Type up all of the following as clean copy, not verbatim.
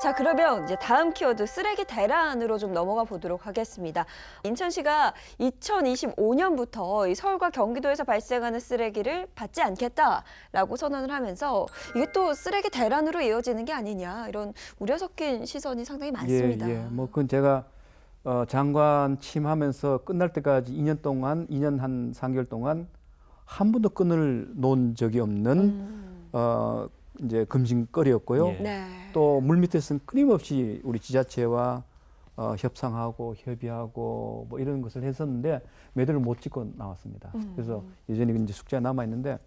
자, 그러면 이제 다음 키워드 쓰레기 대란으로 좀 넘어가 보도록 하겠습니다. 인천시가 2025년부터 이 서울과 경기도에서 발생하는 쓰레기를 받지 않겠다라고 선언을 하면서 이게 또 쓰레기 대란으로 이어지는 게 아니냐 이런 우려 섞인 시선이 상당히 많습니다. 예. 뭐 그건 제가 장관 취임하면서 끝날 때까지 2년 동안 2년 한 3개월 동안 한 번도 끈을 놓은 적이 없는 이제 금징거리였고요. 예. 네. 또 물밑에서는 끊임없이 우리 지자체와 협상하고 협의하고 뭐 이런 것을 했었는데 매듭을 못 짓고 나왔습니다. 그래서 여전히 이제 숙제가 남아 있는데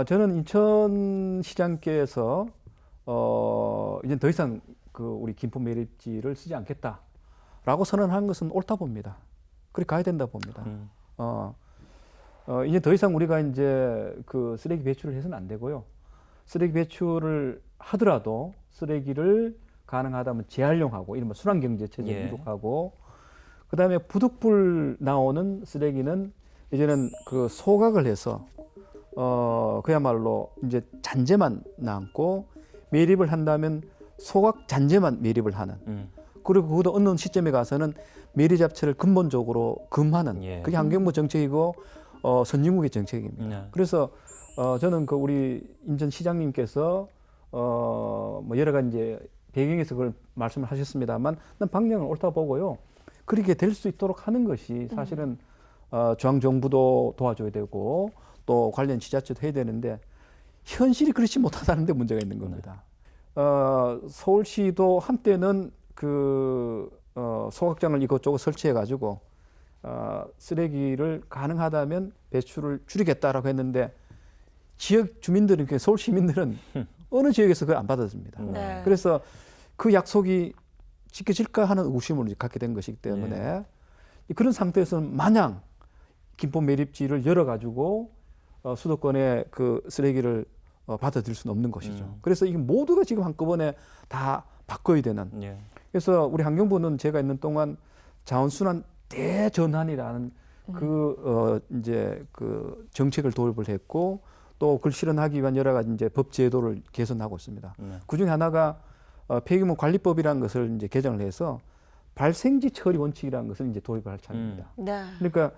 저는 인천시장께서 이제 더 이상 그 우리 김포 매립지를 쓰지 않겠다라고 선언한 것은 옳다 봅니다. 그렇게 가야 된다 봅니다. 이제 더 이상 우리가 이제 그 쓰레기 배출을 해서는 안 되고요. 쓰레기 배출을 하더라도 쓰레기를 가능하다면 재활용하고 이른바 순환경제 체제를 예. 이룩하고 그다음에 부득불 나오는 쓰레기는 이제는 그 소각을 해서 그야말로 이제 잔재만 남고 매립을 한다면 소각 잔재만 매립을 하는 그리고 그것도 어느 시점에 가서는 매립 자체를 근본적으로 금하는 예. 그게 환경부 정책이고 선진국의 정책입니다. 그래서 저는 그 우리 인천시장님께서 뭐 여러 가지 이제 배경에서 그걸 말씀을 하셨습니다만 난 방향은 옳다 보고요. 그렇게 될 수 있도록 하는 것이 사실은 중앙정부도 도와줘야 되고 또 관련 지자체도 해야 되는데 현실이 그렇지 못하다는 데 문제가 있는 겁니다. 서울시도 한때는 그 소각장을 이것저것 설치해 가지고 쓰레기를 가능하다면 배출을 줄이겠다라고 했는데 지역 주민들은, 그러니까 서울 시민들은 어느 지역에서 그걸 안 받아줍니다. 네. 그래서 그 약속이 지켜질까 하는 의구심을 갖게 된 것이기 때문에 그런 상태에서는 마냥 김포 매립지를 열어가지고 수도권에 그 쓰레기를 받아들일 수는 없는 것이죠. 그래서 이게 모두가 지금 한꺼번에 다 바꿔야 되는. 예. 그래서 우리 환경부는 제가 있는 동안 자원순환 대전환이라는 이제 그 정책을 도입을 했고 또 그걸 실현하기 위한 여러 가지 이제 법 제도를 개선하고 있습니다. 그 중에 하나가 폐기물 관리법이라는 것을 이제 개정을 해서 발생지 처리 원칙이라는 것을 이제 도입을 할 차례입니다. 네. 그러니까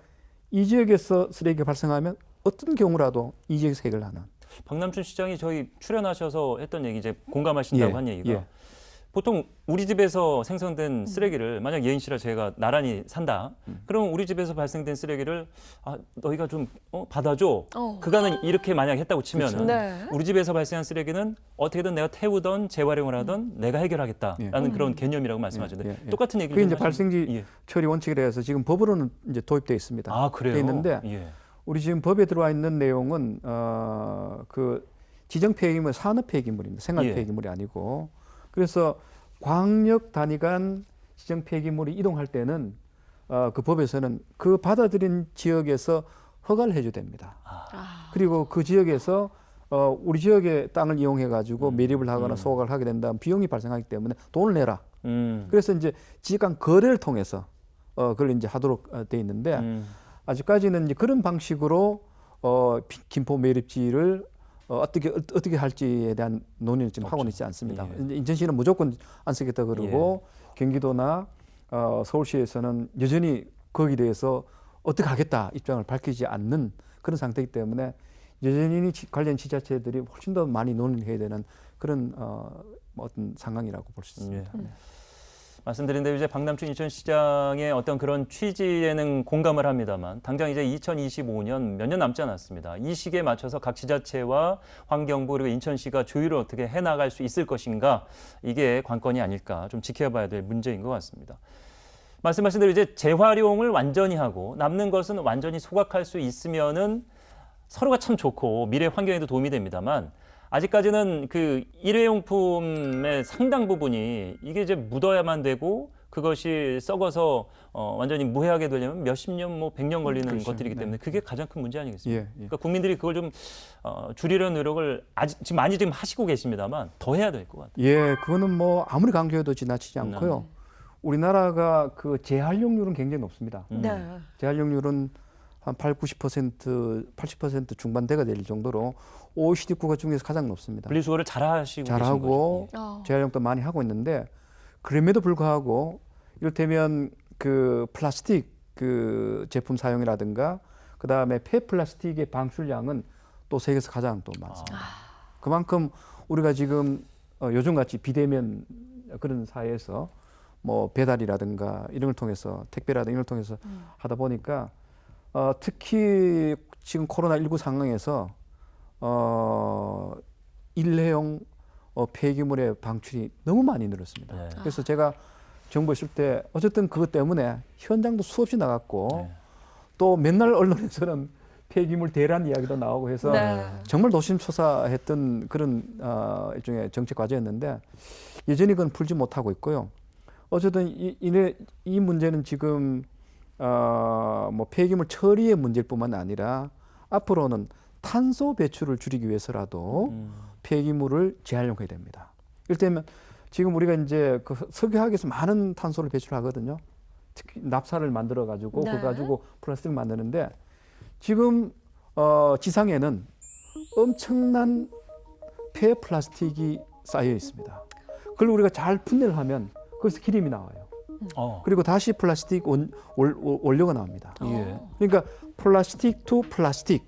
이 지역에서 쓰레기가 발생하면 어떤 경우라도 이 지역에서 해결하는. 박남춘 시장이 저희 출연하셔서 했던 얘기 이제 공감하신다고 예, 한 얘기가 예. 보통 우리 집에서 생성된 쓰레기를 만약 예인 씨랑 제가 나란히 산다. 그러면 우리 집에서 발생된 쓰레기를 너희가 좀 받아줘. 그간은 이렇게 만약 했다고 치면은 네. 우리 집에서 발생한 쓰레기는 어떻게든 내가 태우던 재활용을 하던 내가 해결하겠다라는 그런 개념이라고 말씀하셨는데 똑같은 얘기를 그게 이제 좀 발생지 예. 처리 원칙이라 해서 지금 법으로는 이제 도입되어 있습니다. 아 그래요? 돼 있는데 예. 우리 지금 법에 들어와 있는 내용은 그 지정 폐기물, 산업 폐기물입니다. 생활 예. 폐기물이 아니고 그래서 광역 단위 간 지정 폐기물이 이동할 때는 그 법에서는 그 받아들인 지역에서 허가를 해줘야 됩니다. 그리고 그 지역에서 우리 지역의 땅을 이용해 가지고 매립을 하거나 소각을 하게 된다면 비용이 발생하기 때문에 돈을 내라. 그래서 이제 지역 간 거래를 통해서 그걸 이제 하도록 돼 있는데 아직까지는 이제 그런 방식으로 김포 매립지를 어떻게 할지에 대한 논의를 지금 하고는 있지 않습니다. 예. 인천시는 무조건 안 쓰겠다 그러고 경기도나 서울시에서는 여전히 거기에 대해서 어떻게 하겠다 입장을 밝히지 않는 그런 상태이기 때문에 여전히 관련 지자체들이 훨씬 더 많이 논의를 해야 되는 그런 어떤 상황이라고 볼 수 있습니다. 예. 말씀드린 대로 이제 박남춘 인천시장의 어떤 그런 취지에는 공감을 합니다만 당장 이제 2025년 몇 년 남지 않았습니다. 이 시기에 맞춰서 각 지자체와 환경부 그리고 인천시가 조율을 어떻게 해나갈 수 있을 것인가 이게 관건이 아닐까 좀 지켜봐야 될 문제인 것 같습니다. 말씀하신 대로 이제 재활용을 완전히 하고 남는 것은 완전히 소각할 수 있으면은 서로가 참 좋고 미래 환경에도 도움이 됩니다만 아직까지는 그 일회용품의 상당 부분이 이게 이제 묻어야만 되고 그것이 썩어서 완전히 무해하게 되려면 몇십 년, 뭐 100년 걸리는 그렇죠. 것들이기 때문에 그게 가장 큰 문제 아니겠습니까? 예. 그러니까 국민들이 그걸 좀 줄이려는 노력을 지금 많이 지금 하시고 계십니다만 더 해야 될 것 같아요. 예, 그거는 뭐 아무리 강조해도 지나치지 않고요. 우리나라가 그 재활용률은 굉장히 높습니다. 네. 재활용률은 한 80% 중반대가 될 정도로 OECD 국가 중에서 가장 높습니다. 분리수거를 잘하시고 잘하고 계신 거죠. 재활용도 많이 하고 있는데 그럼에도 불구하고 이를테면 그 플라스틱 그 제품 사용이라든가 그다음에 폐플라스틱의 방출량은 또 세계에서 가장 또 많습니다. 그만큼 우리가 지금 요즘같이 비대면 그런 사회에서 뭐 배달이라든가 이런 걸 통해서 택배라든가 이런 걸 통해서 하다 보니까 특히 지금 코로나19 상황에서 일회용 폐기물의 방출이 너무 많이 늘었습니다. 네. 그래서 제가 정부에 있을 때 어쨌든 그것 때문에 현장도 수없이 나갔고 네. 또 맨날 언론에서는 폐기물 대란 이야기도 나오고 해서 네. 정말 노심초사했던 그런 일종의 정책 과제였는데 여전히 그건 풀지 못하고 있고요. 어쨌든 이 문제는 지금 뭐 폐기물 처리의 문제일 뿐만 아니라 앞으로는 탄소 배출을 줄이기 위해서라도 폐기물을 재활용해야 됩니다. 이를테면 지금 우리가 이제 그 석유화학에서 많은 탄소를 배출하거든요. 특히 납사를 만들어 가지고 네. 그거 가지고 플라스틱 만드는데 지금 지상에는 엄청난 폐 플라스틱이 쌓여 있습니다. 그걸 우리가 잘 분해를 하면 거기서 기름이 나와요. 그리고 다시 플라스틱 원료가 나옵니다. 예. 그러니까 플라스틱 투 플라스틱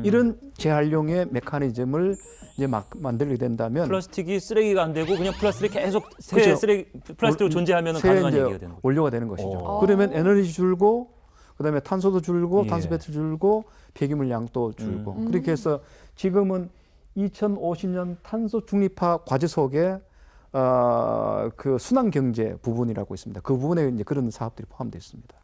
이런 재활용의 메커니즘을 이제 막 만들게 된다면 플라스틱이 쓰레기가 안 되고 그냥 플라스틱이 계속 새 그렇죠. 쓰레기 플라스틱으로 존재하면 새 가능한 이제 얘기가 되는 거죠. 원료가 되는 것이죠. 오. 그러면 에너지 줄고 그다음에 탄소도 줄고 예. 탄소 배출 줄고 폐기물 양도 줄고 그렇게 해서 지금은 2050년 탄소 중립화 과제 속에 그 순환 경제 부분이라고 있습니다. 그 부분에 이제 그런 사업들이 포함되어 있습니다.